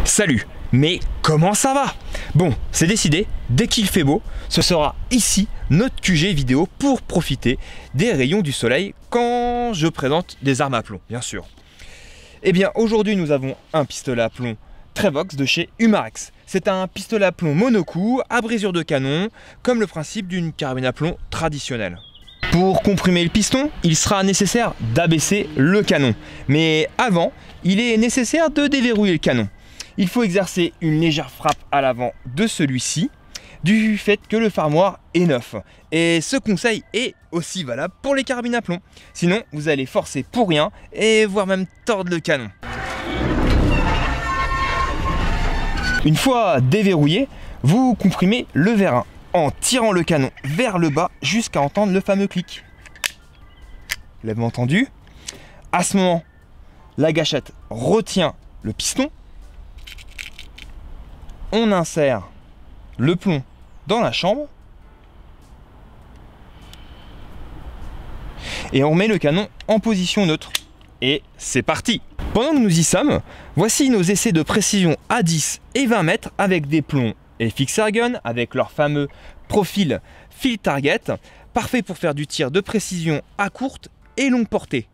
Salut, mais comment ça va? Bon, c'est décidé, dès qu'il fait beau, ce sera ici notre QG vidéo pour profiter des rayons du soleil quand je présente des armes à plomb, bien sûr. Eh bien, aujourd'hui, nous avons un pistolet à plomb Trevox de chez Umarex. C'est un pistolet à plomb monocoup à brisure de canon, comme le principe d'une carabine à plomb traditionnelle. Pour comprimer le piston, il sera nécessaire d'abaisser le canon. Mais avant, il est nécessaire de déverrouiller le canon. Il faut exercer une légère frappe à l'avant de celui-ci, du fait que le fermoir est neuf. Et ce conseil est aussi valable pour les carabines à plomb. Sinon, vous allez forcer pour rien et voire même tordre le canon. Une fois déverrouillé, vous comprimez le vérin en tirant le canon vers le bas jusqu'à entendre le fameux clic. Vous l'avez entendu? À ce moment, la gâchette retient le piston. On insère le plomb dans la chambre et on remet le canon en position neutre. Et c'est parti! Pendant que nous y sommes, voici nos essais de précision à 10 et 20 mètres avec des plombs FX Airgun avec leur fameux profil Field Target, parfait pour faire du tir de précision à courte et longue portée.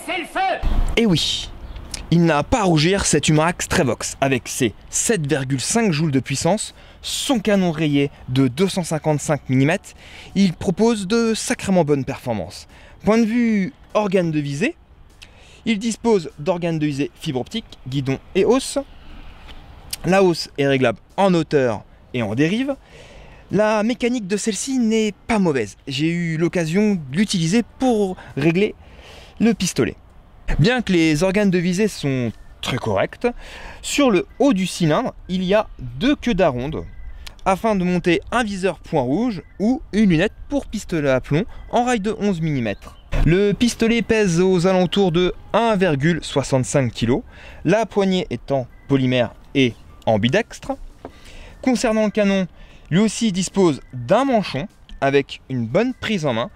C'est le feu! Et oui, il n'a pas à rougir cet Umarex Trevox avec ses 7,5 joules de puissance, son canon rayé de 255 mm, il propose de sacrément bonnes performances. Point de vue organes de visée, il dispose d'organes de visée fibre optique, guidon et hausse. La hausse est réglable en hauteur et en dérive. La mécanique de celle-ci n'est pas mauvaise. J'ai eu l'occasion de l'utiliser pour régler le pistolet. Bien que les organes de visée sont très corrects, sur le haut du cylindre, il y a deux queues d'aronde afin de monter un viseur point rouge ou une lunette pour pistolet à plomb en rail de 11 mm. Le pistolet pèse aux alentours de 1,65 kg, la poignée est en polymère et ambidextre. Concernant le canon, lui aussi dispose d'un manchon avec une bonne prise en main.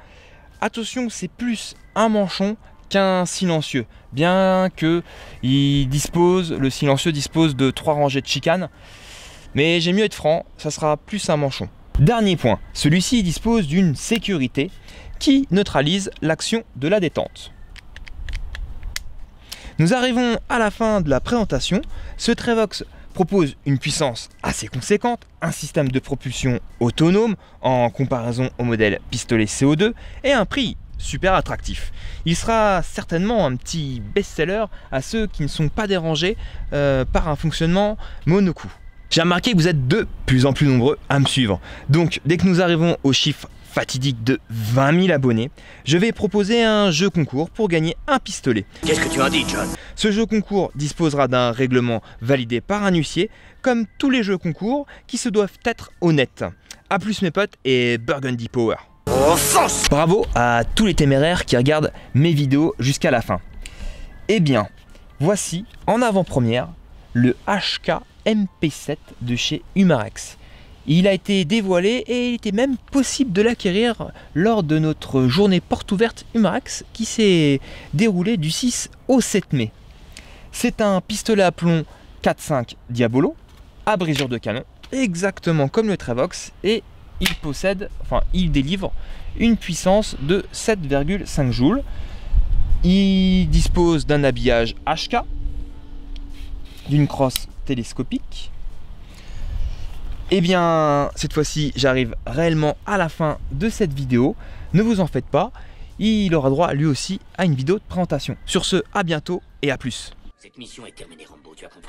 Attention, c'est plus un manchon qu'un silencieux, bien que le silencieux dispose de 3 rangées de chicane, mais j'aime mieux être franc, ça sera plus un manchon. Dernier point, celui-ci dispose d'une sécurité qui neutralise l'action de la détente. Nous arrivons à la fin de la présentation. Ce Trevox propose une puissance assez conséquente, un système de propulsion autonome en comparaison au modèle pistolet CO2 et un prix super attractif. Il sera certainement un petit best-seller à ceux qui ne sont pas dérangés par un fonctionnement monocoup. J'ai remarqué que vous êtes de plus en plus nombreux à me suivre. Donc, dès que nous arrivons au chiffre fatidique de 20 000 abonnés, je vais proposer un jeu concours pour gagner un pistolet. Qu'est-ce que tu en dis, John? Ce jeu concours disposera d'un règlement validé par un huissier, comme tous les jeux concours qui se doivent être honnêtes. A plus mes potes et Burgundy Power. Oh, fonce! Bravo à tous les téméraires qui regardent mes vidéos jusqu'à la fin. Eh bien, voici en avant-première le HK MP7 de chez Umarex. Il a été dévoilé et il était même possible de l'acquérir lors de notre journée porte ouverte Umarex qui s'est déroulée du 6 au 7 mai. C'est un pistolet à plomb 4.5 Diabolo à brisure de canon, exactement comme le Travox, et il délivre une puissance de 7,5 joules. Il dispose d'un habillage HK, d'une crosse télescopique. Eh bien, cette fois-ci, j'arrive réellement à la fin de cette vidéo. Ne vous en faites pas, il aura droit lui aussi à une vidéo de présentation. Sur ce, à bientôt et à plus. Cette mission est terminée, Rambo, tu as compris?